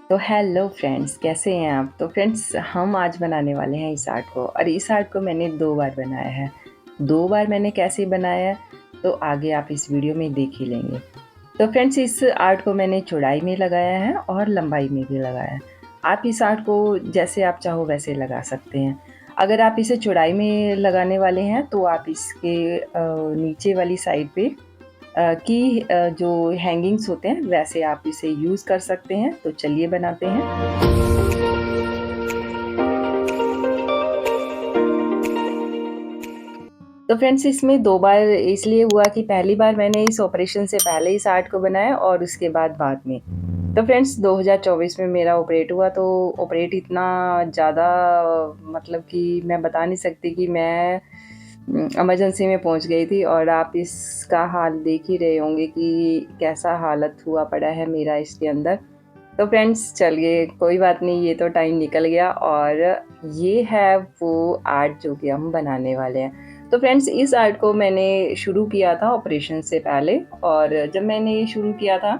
तो hello friends, कैसे हैं आप? तो फ्रेंड्स, हम आज बनाने वाले हैं इस आर्ट को, और इस आर्ट को मैंने 2 बार बनाया है। 2 बार मैंने कैसे बनाया है, तो आगे आप इस वीडियो में देख ही लेंगे। तो फ्रेंड्स, इस आर्ट को मैंने चौड़ाई में लगाया है और लंबाई में भी लगाया है। आप इस आर्ट को जैसे आप चाहो वैसे लगा सकते हैं। अगर आप इसे चौड़ाई में लगाने वाले हैं तो आप इसके नीचे वाली साइड पे जो हैंगिंग्स होते हैं वैसे आप इसे यूज़ कर सकते हैं। तो चलिए बनाते हैं। तो फ्रेंड्स, इसमें 2 बार इसलिए हुआ कि पहली बार मैंने इस ऑपरेशन से पहले इस आर्ट को बनाया और उसके बाद में। तो फ्रेंड्स, 2024 में मेरा ऑपरेट हुआ, तो ऑपरेट इतना ज़्यादा, मतलब कि मैं बता नहीं सकती कि मैं इमरजेंसी में पहुंच गई थी, और आप इसका हाल देख ही रहे होंगे कि कैसा हालत हुआ पड़ा है मेरा इसके अंदर। तो फ्रेंड्स, चलिए कोई बात नहीं, ये तो टाइम निकल गया, और ये है वो आर्ट जो कि हम बनाने वाले हैं। तो फ्रेंड्स, इस आर्ट को मैंने शुरू किया था ऑपरेशन से पहले, और जब मैंने ये शुरू किया था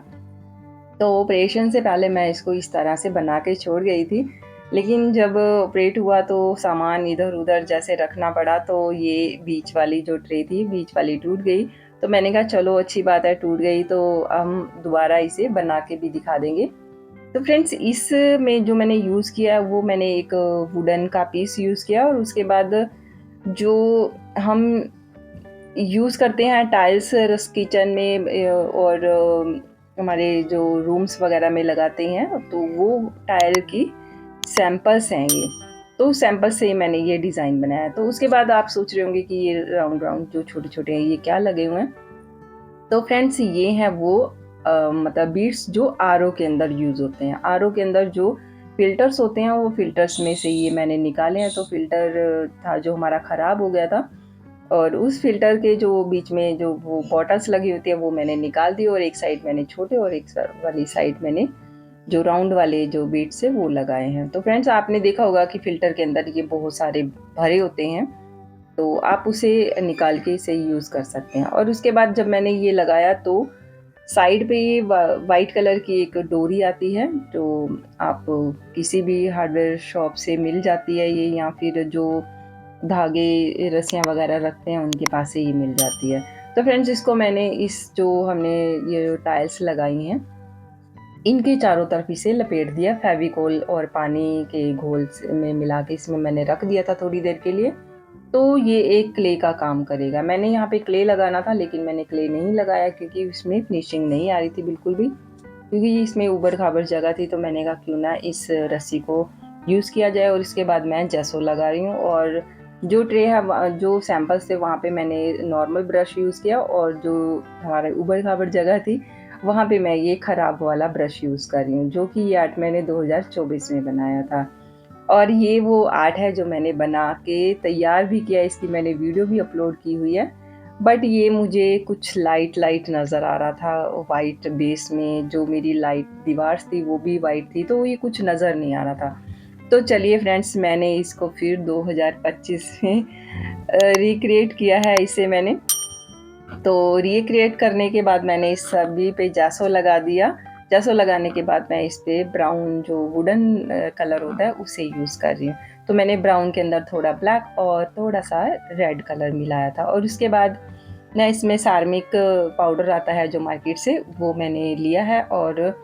तो ऑपरेशन से पहले मैं इसको इस तरह से बना के छोड़ गई थी। लेकिन जब ऑपरेट हुआ तो सामान इधर-उधर जैसे रखना पड़ा, तो ये बीच वाली जो ट्रे थी, बीच वाली टूट गई। तो मैंने कहा चलो अच्छी बात है, टूट गई तो हम दोबारा इसे बना के भी दिखा देंगे। तो फ्रेंड्स, इसमें जो मैंने यूज़ किया है वो मैंने एक वुडन का पीस यूज़ किया, और उसके बाद जो हम यूज़ करते हैं टाइल्स रस किचन में, और हमारे जो रूम्स वगैरह में लगाते हैं, तो वो टाइल की सैंपल्स हैं ये। तो सैंपल से मैंने ये डिज़ाइन बनाया है। तो उसके बाद आप सोच रहे होंगे कि ये राउंड राउंड जो छोटे छोटे हैं ये क्या लगे हुए हैं। तो फ्रेंड्स, ये हैं वो मतलब बीड्स जो आरओ के अंदर यूज़ होते हैं। आरओ के अंदर जो फ़िल्टर्स होते हैं, वो फ़िल्टर्स में से ये मैंने निकाले हैं। तो फ़िल्टर था जो हमारा ख़राब हो गया था, और उस फ़िल्टर के जो बीच में जो वो बॉटल्स लगी होती है वो मैंने निकाल दी, और एक साइड मैंने छोटे और एक वाली साइड मैंने जो राउंड वाले जो बीड्स है वो लगाए हैं। तो फ्रेंड्स, आपने देखा होगा कि फ़िल्टर के अंदर ये बहुत सारे भरे होते हैं, तो आप उसे निकाल के इसे यूज़ कर सकते हैं। और उसके बाद जब मैंने ये लगाया तो साइड पे ये वाइट कलर की एक डोरी आती है, जो आप किसी भी हार्डवेयर शॉप से मिल जाती है ये, या फिर जो धागे रस्सियाँ वगैरह रखते हैं उनके पास से ये मिल जाती है। तो फ्रेंड्स, इसको मैंने इस जो हमने ये जो टाइल्स लगाई हैं इनके चारों तरफ इसे लपेट दिया फेविकोल और पानी के घोल में मिला के, इसमें मैंने रख दिया था थोड़ी देर के लिए। तो ये एक क्ले का काम करेगा। मैंने यहाँ पे क्ले लगाना था, लेकिन मैंने क्ले नहीं लगाया क्योंकि उसमें फिनिशिंग नहीं आ रही थी बिल्कुल भी, क्योंकि इसमें ऊबड़-खाबड़ जगह थी। तो मैंने कहा क्यों ना इस रस्सी को यूज़ किया जाए, और इसके बाद मैं जेसो लगा रही हूँ। और जो ट्रे है जो सैंपल्स थे वहाँ पे मैंने नॉर्मल ब्रश यूज़ किया, और जो हमारे ऊबड़-खाबड़ जगह थी वहाँ पे मैं ये ख़राब वाला ब्रश यूज़ कर रही हूँ, जो कि ये आर्ट मैंने 2024 में बनाया था। और ये वो आर्ट है जो मैंने बना के तैयार भी किया, इसकी मैंने वीडियो भी अपलोड की हुई है। बट ये मुझे कुछ लाइट नज़र आ रहा था वाइट बेस में, जो मेरी लाइट दीवार थी वो भी वाइट थी, तो ये कुछ नज़र नहीं आ रहा था। तो चलिए फ्रेंड्स, मैंने इसको फिर 2025 में रिक्रिएट किया है इसे मैंने। तो रिक्रिएट करने के बाद मैंने इस सभी पे जासो लगा दिया। जासो लगाने के बाद मैं इस पे ब्राउन जो वुडन कलर होता है उसे यूज़ कर रही हूँ। तो मैंने ब्राउन के अंदर थोड़ा ब्लैक और थोड़ा-सा रेड कलर मिलाया था, और उसके बाद मैं इसमें सार्मिक पाउडर आता है जो मार्केट से, वो मैंने लिया है, और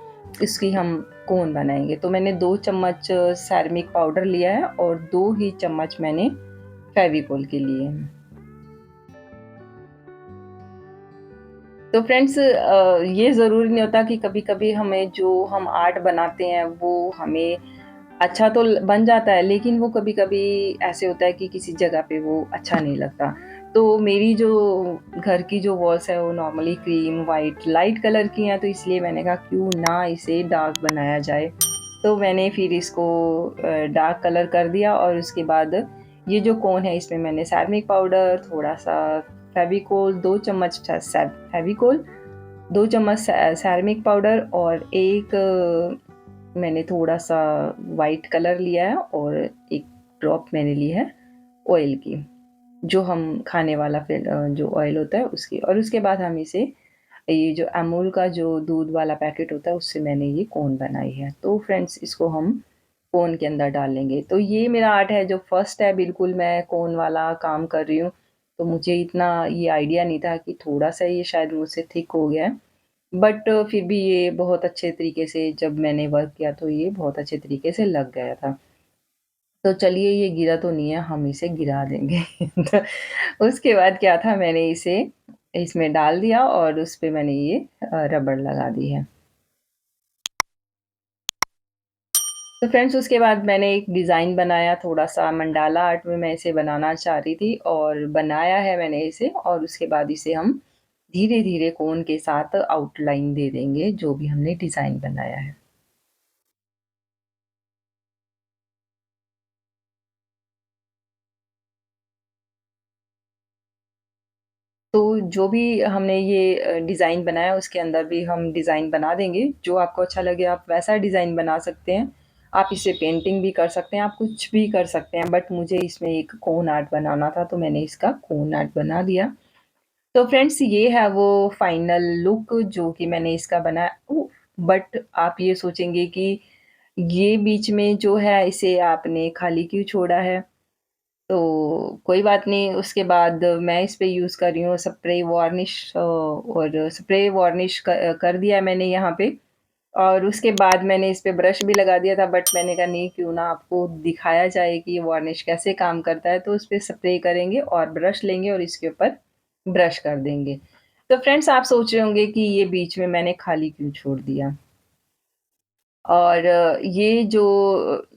इसकी हम कोन बनाएँगे। तो मैंने 2 चम्मच सार्मिक पाउडर लिया है, और 2 ही चम्मच मैंने फेविकोल के लिए हैं। तो फ्रेंड्स, ये ज़रूरी नहीं होता कि कभी-कभी हमें जो हम आर्ट बनाते हैं वो हमें अच्छा तो ल बन जाता है, लेकिन वो कभी-कभी ऐसे होता है कि किसी जगह पे वो अच्छा नहीं लगता। तो मेरी जो घर की जो वॉल्स है वो normally cream, white, light colour की हैं, तो इसलिए मैंने कहा क्यों ना इसे डार्क बनाया जाए। तो मैंने फिर इसको डार्क कलर कर दिया, और उसके बाद ये जो कोन है इसमें मैंने सेरामिक पाउडर, थोड़ा-सा फेविकोल, 2 चम्मच फेविकोल, 2 चम्मच सेरामिक पाउडर, और एक मैंने थोड़ा-सा व्हाइट कलर लिया है, और एक ड्रॉप मैंने ली है ऑयल की, जो हम खाने वाला फिर जो ऑयल होता है उसकी। और उसके बाद हम इसे ये जो अमूल का जो दूध वाला पैकेट होता है उससे मैंने ये कोन बनाई है। तो फ्रेंड्स इसको हम कोन के अंदर डाल लेंगे। तो ये मेरा आर्ट है जो फर्स्ट है, बिल्कुल मैं कोन वाला काम कर रही हूँ। तो मुझे इतना ये आइडिया नहीं था कि थोड़ा-सा ये शायद मुझसे थिक हो गया है। बट फिर भी ये बहुत अच्छे तरीके से जब मैंने वर्क किया तो ये बहुत अच्छे तरीके से लग गया था। तो चलिए ये गिरा तो नहीं है, हम इसे गिरा देंगे। तो उसके बाद क्या था, मैंने इसे इसमें डाल दिया और उस पे मैंने ये रबड़ लगा दी है। तो फ्रेंड्स उसके बाद मैंने एक डिज़ाइन बनाया, थोड़ा-सा मंडाला आर्ट में मैं इसे बनाना चाह रही थी और बनाया है मैंने इसे, और उसके बाद इसे हम धीरे-धीरे कोन के साथ आउटलाइन दे देंगे, जो भी हमने डिज़ाइन बनाया है। तो जो भी हमने ये डिज़ाइन बनाया उसके अंदर भी हम डिज़ाइन बना देंगे। जो आपको अच्छा लगे आप वैसा डिज़ाइन बना सकते हैं। आप इसे पेंटिंग भी कर सकते हैं, आप कुछ भी कर सकते हैं, बट मुझे इसमें एक कोन आर्ट बनाना था तो मैंने इसका कोन आर्ट बना दिया। तो फ्रेंड्स ये है वो फाइनल लुक जो कि मैंने इसका बनाया। बट आप ये सोचेंगे कि ये बीच में जो है इसे आपने खाली क्यों छोड़ा है? तो कोई बात नहीं, उसके बाद मैं इस पे यूज़ कर रही हूँ स्प्रे वार्निश, और स्प्रे वार्निश कर दिया मैंने यहाँ पे, और उसके बाद मैंने इस पे ब्रश भी लगा दिया था, बट मैंने कहा नहीं, क्यों ना आपको दिखाया जाए कि ये वार्निश कैसे काम करता है। तो उस पे स्प्रे करेंगे और ब्रश लेंगे और इसके ऊपर ब्रश कर देंगे। तो फ्रेंड्स आप सोच रहे होंगे कि ये बीच में मैंने खाली क्यों छोड़ दिया? और ये जो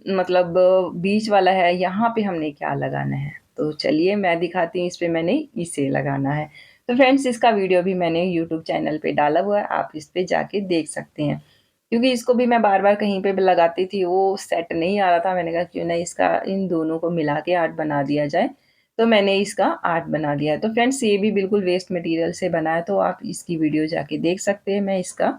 मतलब बीच वाला है, यहाँ पे हमने क्या लगाना है? तो चलिए मैं दिखाती हूँ, इस पे मैंने इसे लगाना है। तो फ्रेंड्स इसका वीडियो भी मैंने यूट्यूब चैनल पे डाला हुआ है, आप इस पे जाके देख सकते हैं। क्योंकि इसको भी मैं बार-बार कहीं पे भी लगाती थी, वो सेट नहीं आ रहा था, मैंने कहा क्यों ना इसका इन दोनों को मिला के आर्ट बना दिया जाए। तो मैंने इसका आर्ट बना दिया है। तो फ्रेंड्स ये भी बिल्कुल वेस्ट मटीरियल से बना है, तो आप इसकी वीडियो जाके देख सकते हैं। मैं इसका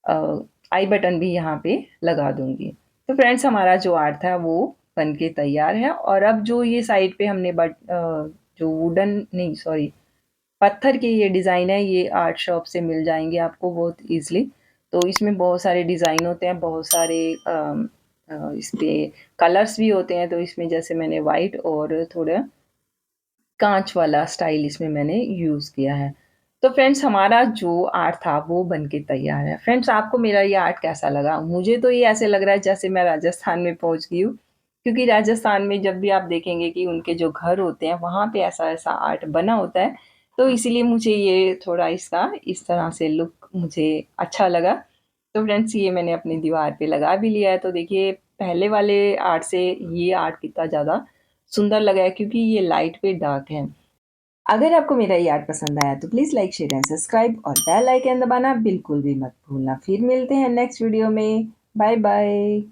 अ, आई बटन भी यहाँ पे लगा दूँगी। तो फ्रेंड्स हमारा जो आर्ट था वो बन के तैयार है, और अब जो ये साइड पे हमने जो वुडन नहीं सॉरी पत्थर के ये डिज़ाइन है, ये आर्ट शॉप से मिल जाएँगे आपको बहुत ईज़िली। तो इसमें बहुत सारे डिज़ाइन होते हैं, बहुत सारे इस पे कलर्स भी होते हैं। तो इसमें जैसे मैंने व्हाइट और थोड़ा काँच वाला स्टाइल इसमें मैंने यूज़ किया है। तो फ्रेंड्स हमारा जो आर्ट था वो बन के तैयार है। फ्रेंड्स आपको मेरा ये आर्ट कैसा लगा? मुझे तो ये ऐसे लग रहा है जैसे मैं राजस्थान में पहुँच गई हूँ। क्योंकि राजस्थान में जब भी आप देखेंगे कि उनके जो घर होते हैं वहाँ पे ऐसा-ऐसा आर्ट बना होता है। तो इसीलिए मुझे ये थोड़ा इसका इस तरह से लुक मुझे अच्छा लगा। तो फ्रेंड्स ये मैंने अपनी दीवार पे लगा भी लिया है। तो देखिए पहले वाले आर्ट से ये आर्ट कितना ज़्यादा सुंदर लगा है, क्योंकि ये लाइट पे डार्क है। अगर आपको मेरा ये आर्ट पसंद आया तो please like, share and subscribe और बेल आइकन दबाना बिल्कुल भी मत भूलना। फिर मिलते हैं नेक्स्ट वीडियो में। Bye bye.